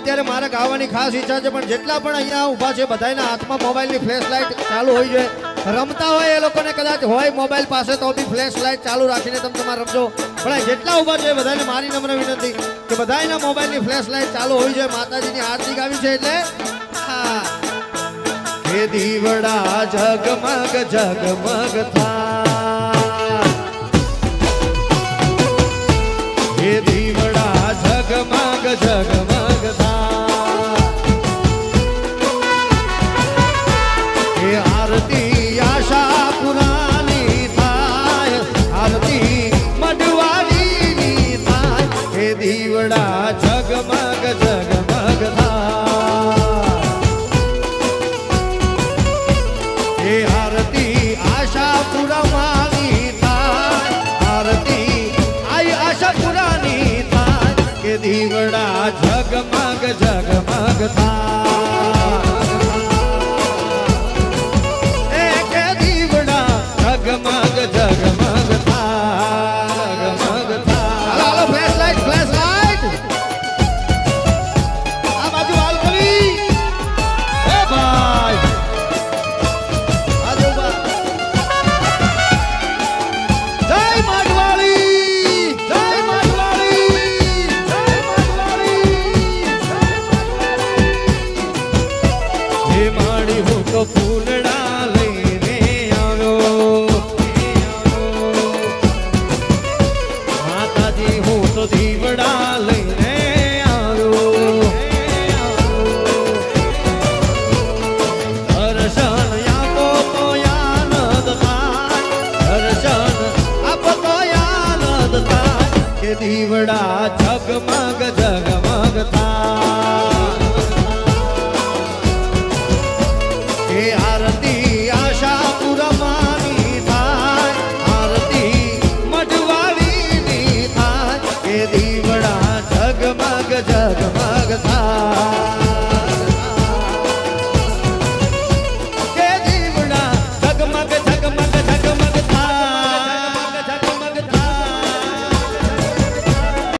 અત્યારે મારે ગાવાની ખાસ ઈચ્છા છે, પણ જેટલા પણ અહીંયા ઊભા છે બધાના હાથમાં મોબાઈલની ફ્લેશ લાઇટ ચાલુ હોય છે. રમતા હોય એ લોકોને કદાચ હોય મોબાઈલ પાસે તો બી ફ્લેશ લાઇટ ચાલુ રાખીને તમે તમારે રમજો. પણ જેટલા ઊભા છે બધાને મારી નમ્ર વિનંતી કે બધાના મોબાઈલની ફ્લેશ લાઇટ ચાલુ હોય છે. માતાજીની આરતી ગાવી છે એટલે હે દીવડા ઝગમગ ઝગમગ થાય, હે દીવડા ઝગમગ ઝગમગ થાય, હે આરતી આશા પુરાની થાય, આરતી મઢવાડીની થાય, હે દીવડા ઝગમગ ઝગમગ થાય, હે આરતી આશા પુરાવાની થાય, આરતી આઈ આશા પુરાની થાય, કે દીવડા ઝગમગ ઝગમગ થાય, એ કે દીવડા ઝગમગ ઝગમગ થાય, ઝગમગ થાય. હાલો ફ્લેશ લાઈટ, ફ્લેશ લાઈટ આ બાજુ હાલ કરી. એ ભાઈ ફૂલડા લઈને આવ્યો માતાજી, હું તો દીવડા લઈને આવ્યો, દર્શન આપો તો આનંદ થાય, દર્શન આપો તો આનંદ થાય, કે દીવડા ઝગમગ ઝગમગ થાય, હે આરતી આશા પુરમાની થાય, આરતી મઢવાડીની થાય, હે દીવડા ઝગમગ ઝગમગ